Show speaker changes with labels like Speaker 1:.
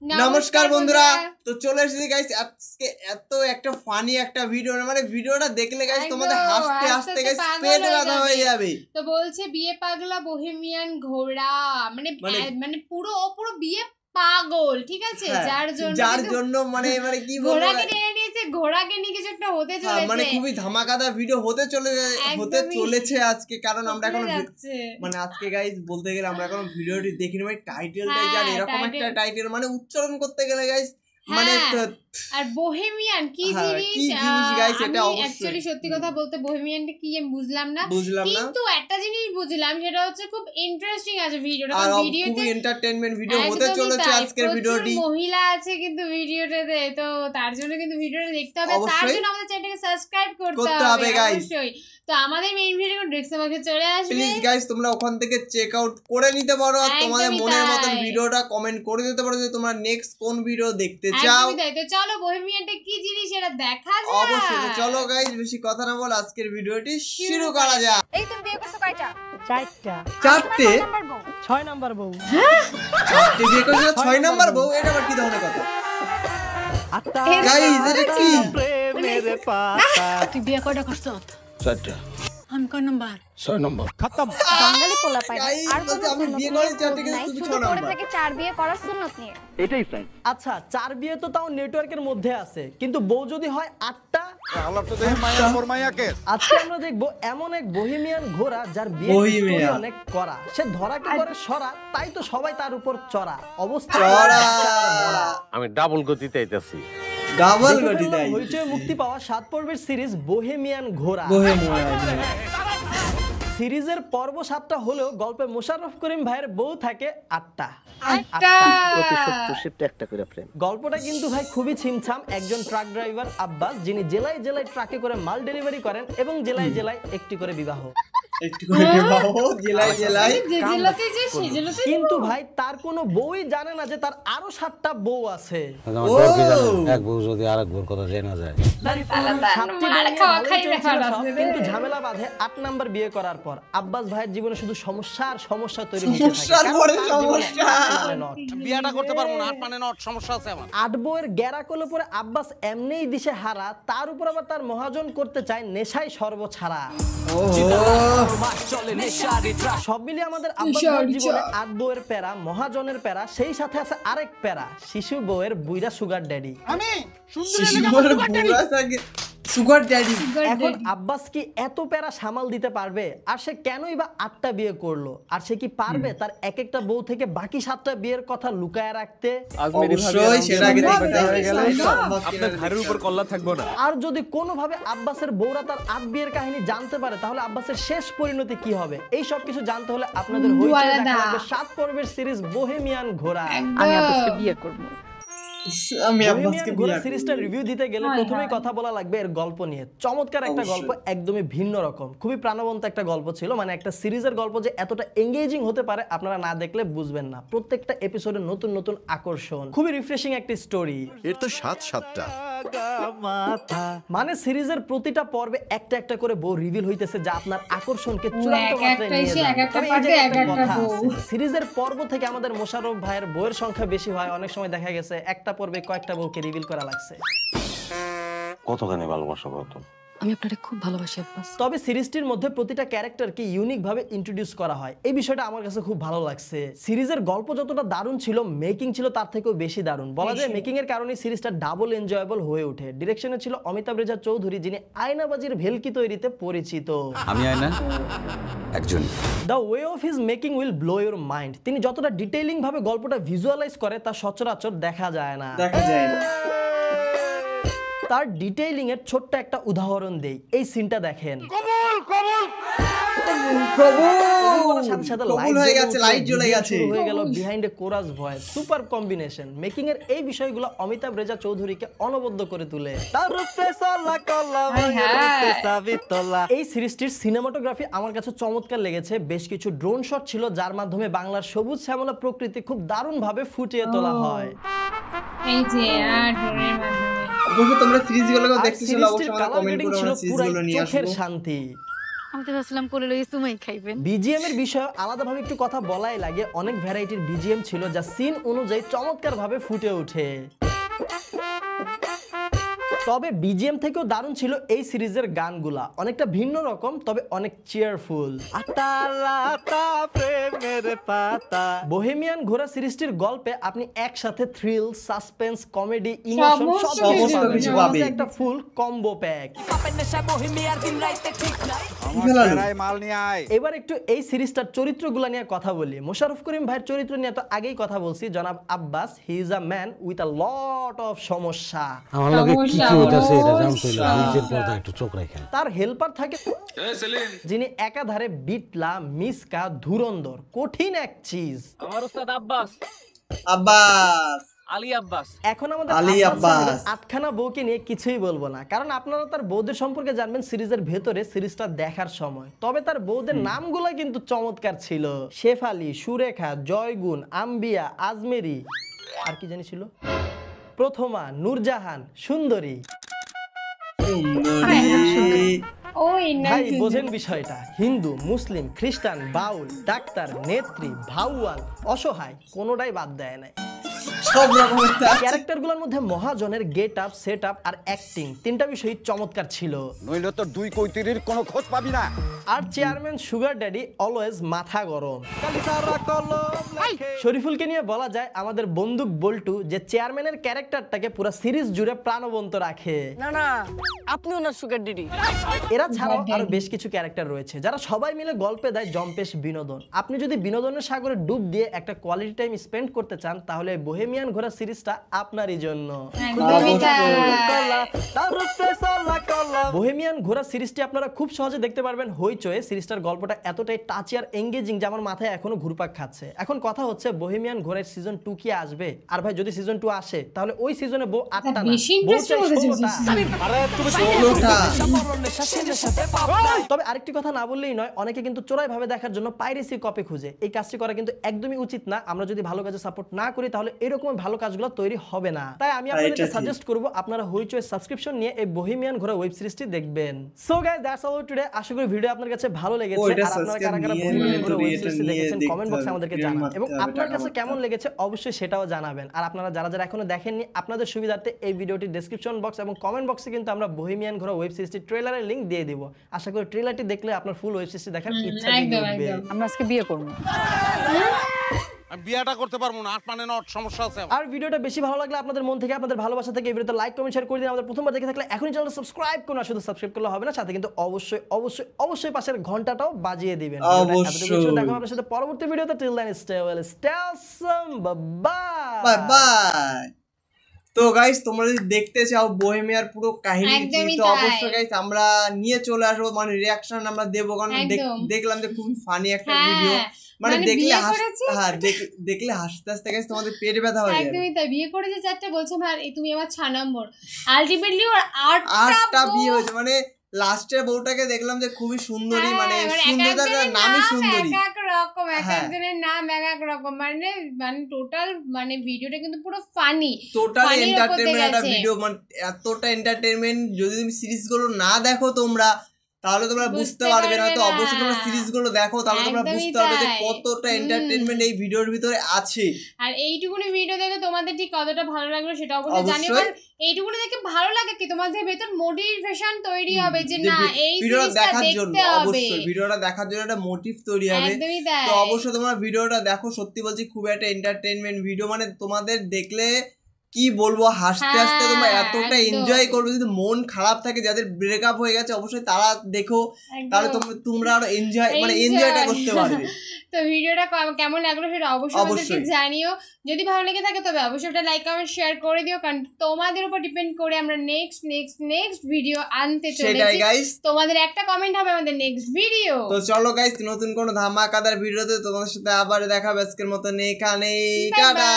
Speaker 1: নমস্কার বন্ধুরা, তো চলে এসেছি গাইস আজকে এত একটা ফানি একটা ভিডিও, মানে ভিডিওটা দেখলে গাইস তোমাদের হাসতে হাসতে গাইস পেট ব্যথা হয়ে যাবে।
Speaker 2: তো বলছে বিয়ে পাগলা bohemian ঘোড়া, মানে পুরো বিয়ে পাগল, ঠিক আছে? যার জন্য মানে কি বলবো, ঘোড়াকে টেনে নিয়েছে, ঘোড়াকে নিয়ে কিছু একটা হতে চলেছে, মানে খুবই
Speaker 1: ধামাকাদার ভিডিও হতে চলেছে আজকে। কারণ আমরা এখন মানে আজকে গাইস বলতে গেলে আমরা এখন ভিডিওটি দেখিনি, মানে টাইটেলটাই জানি এরকম একটা টাইটেল, মানে উচ্চারণ করতে গেলে গাইস মানে
Speaker 2: আর bohemian কি জিনিস গাইস, এটা অ্যাকচুয়ালি সত্যি কথা বলতে bohemianটা কি আমি বুঝলাম না, কিন্তু একটা জিনিস বুঝলাম, সেটা হচ্ছে খুব ইন্টারেস্টিং আছে ভিডিওটা।
Speaker 1: আর ভিডিওতে এন্টারটেইনমেন্ট ভিডিও হতে চলেছে আজকের ভিডিওটি।
Speaker 2: মহিলা আছে কিন্তু ভিডিওটাতে, তো তার জন্য কিন্তু ভিডিওটা দেখতে হবে, তার জন্য আমাদের চ্যানেলটাকে সাবস্ক্রাইব করতে হবে অবশ্যই। তো আমাদের মেইন ভিডিও ডেসক্রিপশন বক্সে চলে আসবে,
Speaker 1: প্লিজ গাইস তোমরা ওখান থেকে চেক আউট করে নিতে পারো, আর তোমাদের মনের মতন ভিডিওটা কমেন্ট করে দিতে পারো যে তোমরা নেক্সট কোন ভিডিও দেখতে চাও।
Speaker 2: তো চলো bohemianটা কি জিনিস এটা দেখা যাক।
Speaker 1: অবশ্যই চলো গাইস, বেশি কথা না বল আজকের ভিডিওটি শুরু করা যাক।
Speaker 3: এই তুমি বিয়ে করছো কয়টা?
Speaker 1: চারটে।
Speaker 4: 6 নাম্বার বউ।
Speaker 1: চারটে বিয়ে করেছো, 6 নাম্বার বউ, এটা আবার কি ধরনের কথা গাইস? এটা কি
Speaker 4: মেরে পাতা।
Speaker 3: তুই বিয়ে কয়টা করছো?
Speaker 4: 4টা।
Speaker 3: আমি কয় নাম্বার?
Speaker 4: 6 নাম্বার। খতম।
Speaker 3: বাঙালি পোলা পায় আর কোনো
Speaker 1: আমি বিয়ে করেছি 4 থেকে তুমি 6 নাম্বার।
Speaker 3: থেকে 4 বিয়ে করার সুন্নাত নিয়ে
Speaker 4: এটাই ফ্রেন্ড। আচ্ছা 4 বিয়ে তো তাও নেটওয়ার্কের মধ্যে আছে, কিন্তু বউ যদি হয় 8টা, আল্লাহ তো দেহে মায়া ফরমায়া কে। আজকে আমরা দেখব এমন এক bohemian ঘোড়া যার বিয়ে অনেক করা, সে ধরা কি করে সরা, তাই তো সবাই তার উপর চড়া অবস্থা।
Speaker 5: আমি ডাবল গতিতে আইতাছি।
Speaker 1: ডাবল গতিতে
Speaker 4: হইচই মুক্তি পাওয়া 7 পর্বের সিরিজ bohemian ঘোড়া। সিরিজের পর্ব 7টা হলেও গল্পে মোশাররফ করিম ভাইয়ের বউ থাকে 8টা।
Speaker 5: প্রতি 70 শিফটে একটা করে প্রেম।
Speaker 4: গল্পটা কিন্তু ভাই খুবই ছিমছাম। একজন ট্রাক ড্রাইভার আব্বাস, যিনি জেলায় জেলায় ট্রাকে করে মাল ডেলিভারি করেন এবং জেলায় জেলায় একটি করে বিবাহ। কিন্তু ভাই তার কোনো বউই জানে না যে তার আরো 7টা বউ আছে।
Speaker 5: এক বউ যদি আরেক বউর কথা জানা যায়,
Speaker 4: কিন্তু ঝামেলা বাঁধে 8 নাম্বার বিয়ে করার পর। আব্বাস ভাইয়ের জীবনে শুধু সমস্যা আর সমস্যা তৈরি হতে থাকে।
Speaker 5: বিয়াটা করতে পারবো না, 8 মানে নট, সমস্যা আছে আমার।
Speaker 4: 8 বউয়ের গ্যারাকলে পরে আব্বাস এমনিই দিশে হারা, তার উপর আবার তার মহাজন করতে চায় নেশায় সর্বছাড়া। সব মিলিয়ে আমাদের আব্বাস ভাইয়ের জীবনে 8 বউয়ের প্যারা, মহাজনের প্যারা, সেই সাথে আছে আরেক প্যারা, শিশু বউয়ের বুইরা সুগার ড্যাডি।
Speaker 1: Sugar daddy.
Speaker 4: এখন আব্বাস কি এত প্যারা সামাল দিতে পারবে? আর সে কেনই বা 8টা বিয়ে করলো? আর সে কি পারবে তার এক একটা বউ থেকে বাকি 7টা বিয়ের কথা লুকায় রাখতে? আর যদি কোনোভাবে আব্বাসের বউরা তার 8 বিয়ের কাহিনী জানতে পারে, তাহলে আব্বাসের শেষ পরিণতি কি হবে? এই সব কিছু জানতে হলে আপনাদের হইচই দেখা লাগবে 7 পর্বের সিরিজ bohemian ঘোড়া।
Speaker 3: আমি আব্বাসকে বিয়ে করব।
Speaker 1: আমি আব্বাসকে বিয়ে করব।
Speaker 4: সিরিজটা রিভিউ দিতে গেলে প্রথমেই কথা বলা লাগবে এর গল্প নিয়ে। চমৎকার একটা গল্প, একদমই ভিন্ন রকম, খুবই প্রাণবন্ত একটা গল্প ছিল। মানে একটা সিরিজের গল্প যে এতটা এঙ্গেজিং হতে পারে আপনারা না দেখলে বুঝবেন না। প্রত্যেকটা এপিসোডে নতুন নতুন আকর্ষণ, খুবই রিফ্রেশিং একটা স্টোরি।
Speaker 6: এর তো 7টা।
Speaker 4: মানে সিরিজের প্রতিটা পর্বে একটা একটা করে বউ রিভিল হইতেছে, যা আপনার আকর্ষণকে চূড়ান্ত মাত্রায় নিয়ে যায়। সিরিজের পর্ব থেকে আমাদের মোশাররফ ভাইয়ের বউয়ের সংখ্যা বেশি হয়, অনেক সময় দেখা গেছে একটা পর্বে কয়েকটা বউকে রিভিল করা লাগছে।
Speaker 5: কতখানি ভালোবাসা কত?
Speaker 3: আমি আপনারে খুব ভালোবাসি আব্বাস।
Speaker 4: তবে সিরিজটির মধ্যে প্রতিটা ক্যারেক্টারকে ইউনিক ভাবে ইন্ট্রোডিউস করা হয়, এই বিষয়টা আমার কাছে খুব ভালো লাগছে। সিরিজের গল্প যতটা দারুণ ছিল, মেকিং ছিল তার থেকেও বেশি দারুণ। বলা যায় মেকিং এর কারণে সিরিজটা ডাবল এনজয়েবল হয়ে ওঠে। ডিরেকশনে ছিল অমিতাভ রেজা চৌধুরী, যিনি আয়নাবাজির ভেলকি তৈরিতে পরিচিত।
Speaker 6: আমি আয়না একজন।
Speaker 4: The way of his making will blow your mind. তিনি যতটা ডিটেইলিং ভাবে গল্পটা ভিজুয়ালাইজ করে তা সচরাচর দেখা যায় না। তার ডিটেইলিং এর ছোট্ট একটা উদাহরণ দেই, এই সিনটা দেখেন। বিহাইন্ড এ chorus voice, super combination. Making এর এই বিষয়গুলো অমিতাভ রেজা চৌধুরীকে অনবদ্য করে তুলে। এই সিরিজটির সিনেমাটোগ্রাফি আমার কাছে চমৎকার লেগেছে। বেশ কিছু ড্রোন শট ছিল, যার মাধ্যমে বাংলার সবুজ শ্যামলা প্রকৃতি খুব দারুণ ভাবে ফুটিয়ে তোলা হয়।
Speaker 2: এই যে ড্রোনের মাধ্যমে
Speaker 1: অবশ্যই তোমরা সিরিজগুলো দেখতেছো, অবশ্যই আমাদের কমেন্ট করো, আমরা সিরিজগুলো নিয়ে আসবো।
Speaker 4: শান্তি
Speaker 3: আমি তো ভাবছিলাম কোলে লইয়ে সুমাই খাইবেন।
Speaker 4: বিজিএম এর বিষয়ে আলাদাভাবে একটু কথা বলাই লাগে। অনেক ভ্যারাইটির বিজিএম ছিল যা সিন অনুযায়ী চমৎকারভাবে ফুটে ওঠে। তবে বিজিএম থেকেও দারুণ ছিল এই সিরিজের গানগুলা, অনেকটা ভিন্ন রকম তবে অনেক চিয়ারফুল। বোহেমিয়ান ঘোড়া সিরিজটির গল্পে আপনি একসাথে থ্রিল, সাসপেন্স, কমেডি, ইমোশন সব কিছু পাবেন, একটা ফুল কম্বো প্যাক। এবার একটু এই সিরিজটার চরিত্রগুলো নিয়ে কথা বলি। মোশাররফ করিম ভাইয়ের চরিত্র নিয়ে তো আগেই কথা বলছি। জনাব Abbas, he is a man with a lot of সমস্যা।
Speaker 5: আমার লগে কি কি হইতাছে এটা জানতে হইলে নিজের পর্দা একটু চোখ রাখেন।
Speaker 4: তার হেল্পার থাকে যিনি একাধারে বিটলা, মিসকা, ধুরন্ধর, কঠিন এক চিজ।
Speaker 7: আমার উস্তাদ আব্বাস আলী আব্বাস।
Speaker 4: এখন আমাদের আটখানা বউকে নিয়ে কিছুই বলবো না, কারণ আপনারা তার বউদের সম্পর্কে জানবেন সিরিজের ভেতরে, সিরিজটা দেখার সময়। তবে তার বউদের নামগুলো কিন্তু চমৎকার ছিল। শেফালি, সুরেখা, জয়গুণ, আম্বিয়া, আজমেরি, আর কি জানি ছিল, প্রথমা, নূরজাহান, সুন্দরী। ভাই বোঝেন বিষয়টা, হিন্দু, মুসলিম, খ্রিস্টান, বাউল, ডাক্তার, নেত্রী, ভাউয়াল, অসহায়, কোনোটাই বাদ দেয় নাই। ক্যারেক্টারগুলোর মধ্যে মহাজনের গেট আপ, সেট আপ আর অ্যাক্টিং তিনটা বিষয় চমৎকার ছিল।
Speaker 6: নইলে তো দুই কৈতিরির কোনো খোঁজ পাবি না।
Speaker 4: আর চেয়ারম্যান সুগার ড্যাডি অলওয়েজ মাথা গরম। শরীফুলকে নিয়ে বলা যায় আমাদের বন্দুক বল্টু, যে চেয়ারম্যানের ক্যারেক্টারটাকে পুরো সিরিজ জুড়ে প্রাণবন্ত রাখে।
Speaker 7: না না, আপনি ওনার সুগার ড্যাডি।
Speaker 4: এরা ছাড়াও আরো বেশ কিছু ক্যারেক্টার রয়েছে যারা সবাই মিলে গল্পে দেয় জম্পেশ বিনোদন। আপনি যদি বিনোদনের সাগরে ডুব দিয়ে একটা কোয়ালিটি টাইম স্পেন্ড করতে চান, তাহলে বোহেমিয়ান ঘোড়া সিরিজটা আপনারই জন্য। বোহেমিয়ান ঘোড়া সিরিজটি আপনারা খুব সহজে দেখতে পারবেন হইচয়ে। সিরিজটার গল্পটা এতটাই টাচি আর এঙ্গেজিং যে আমার মাথায় এখনো ঘুরপাক খাচ্ছে। এখন কথা হচ্ছে বোহেমিয়ান ঘোড়ার সিজন 2 কি আসবে? আর ভাই যদি সিজন 2 আসে তাহলে ওই সিজনে বউ 8টা না, বউ চাই 16টা। তবে আরেকটি কথা না বললেই নয়, অনেকে কিন্তু চোরাই ভাবে দেখার জন্য পাইরেসি কপি খুঁজে। এই কাজটি করা কিন্তু একদমই উচিত না। আমরা যদি ভালো কাজে সাপোর্ট না করি তাহলে এরকম ভালো কাজগুলো তৈরি হবে না। তাই আমি আপনাদেরকে সাজেস্ট করব আপনারা হইচই সাবস্ক্রিপশন নিয়ে এই বোহেমিয়ান ঘোড়া ওয়েব সিরিজটি দেখবেন। So guys, that's all today. আশা করি ভিডিও আপনাদের কাছে ভালো লেগেছে। আর আপনারা কারা কারা বোহেমিয়ান ঘোড়া ওয়েব সিরিজটি দেখেছেন কমেন্ট বক্সে আমাদেরকে জানান, এবং আপনার কাছে কেমন লেগেছে অবশ্যই সেটাও জানাবেন। আর আপনারা যারা যারা এখনো দেখেননি, আপনাদের সুবিধার্থে এই ভিডিওটি ডেসক্রিপশন বক্স এবং কমেন্ট বক্সে কিন্তু আমরা বোহেমিয়ান ঘোড়া ওয়েব সিরিজটি ট্রেলারের লিংক দিয়ে দিব। আশা করি ট্রেলারটি দেখলে আপনার ফুল ওয়েব সিরিজটি দেখার ইচ্ছা জাগবে।
Speaker 7: আমরা আজকে বিয়ে করব।
Speaker 8: আমি বিয়েটা করতে পারবো না, মানে নট সমস্যা আছে।
Speaker 4: আর ভিডিওটা বেশি ভালো লাগলে আপনাদের মন থেকে, আপনাদের ভালোবাসা থেকে এই ভিডিওতে লাইক, কমেন্ট, শেয়ার করে দিন। আমাদের প্রথমবার দেখে থাকলে এখনই চ্যানেলটা সাবস্ক্রাইব করুন। আর শুধু সাবস্ক্রাইব করলে হবে না, সাথে কিন্তু অবশ্যই অবশ্যই অবশ্যই পাশের ঘন্টাটাও বাজিয়ে দিবেন। অবশ্যই দেখা হবে আপনাদের সাথে পরবর্তী ভিডিওতে। Till then stay well, stay awesome, bye
Speaker 1: bye. তো গাইস, তোমরা যদি দেখতে চাও বোহেমিয়ার পুরো কাহিনী, তো অবশ্যই গাইস আমরা নিয়ে চলে আসবো, মানে রিয়াকশন আমরা দেবো, কারণ দেখলাম যে খুব ফানি একটা ভিডিও, মানে দেখলে হাসতে হাসতে গাইস তোমাদের পেট ব্যথা হয়ে যাবে।
Speaker 2: একদমই তাই, বিয়ে করেছে 4টে, বলছে ভাই তুমি আমার 6 নম্বর। আলটিমেটলি ওর
Speaker 1: 8টা বিয়ে হয়েছে। মানে লাস্টের বউটাকে দেখলাম যে খুবই সুন্দরী, মানে সুন্দরীর নামই সুন্দরী,
Speaker 2: এক রকম, এক একজনের নাম এক এক রকম, মানে টোটাল মানে ভিডিওটা কিন্তু পুরো ফানি,
Speaker 1: টোটাল এন্টারটেইনমেন্ট একটা ভিডিও। মানে এতটা এন্টারটেইনমেন্ট, যদি তুমি সিরিজগুলো না দেখো তোমরা তাহলে তোমরা বুঝতে পারবে না। তো অবশ্যই তোমরা সিরিজগুলো দেখো, তাহলে তোমরা বুঝতে পারবে যে কতটা এন্টারটেইনমেন্ট এই ভিডিওর ভিতরে আছে।
Speaker 2: আর এইটুকুনি ভিডিও দেখে তোমাদের ঠিক কতটা ভালো লাগলো সেটা অবশ্যই জানিও। কারণ এইটুকুনি দেখে ভালো লাগে কি তোমাদের ভেতর মোটিভেশন তৈরি হবে যে না এই সিরিজটা দেখতে হবে।
Speaker 1: অবশ্যই ভিডিওটা দেখার জন্য একটা মোটিভ তৈরি হবে। তো অবশ্যই তোমরা ভিডিওটা দেখো। সত্যি বলছি খুব একটা এন্টারটেইনমেন্ট ভিডিও, মানে তোমাদের দেখলে কি বলবো, হাসতে হাসতে তোমরা এতটা এনজয় করবে। যদি মন খারাপ থাকে, যাদের ব্রেকআপ হয়ে গেছে, অবশ্যই তারা দেখো, তাহলে তোমরা আরো এনজয়টা করতে পারবে।
Speaker 2: তো ভিডিওটা কেমন লাগলো সেটা অবশ্যই আমাদেরকে জানিও। যদি ভালো লেগে থাকে তবে অবশ্যই একটা লাইক, কমেন্ট, শেয়ার করে দিও, কারণ তোমাদের উপর ডিপেন্ড করে আমরা নেক্সট ভিডিও আনতে চলেছি। তোমাদের একটা কমেন্ট হবে আমাদের নেক্সট ভিডিও।
Speaker 1: তো চলো গাইস, নতুন কোন ধামাকাদার ভিডিওতে তোমাদের সাথে আবার দেখা হবে। আজকের মতন এখানেই, টাটা।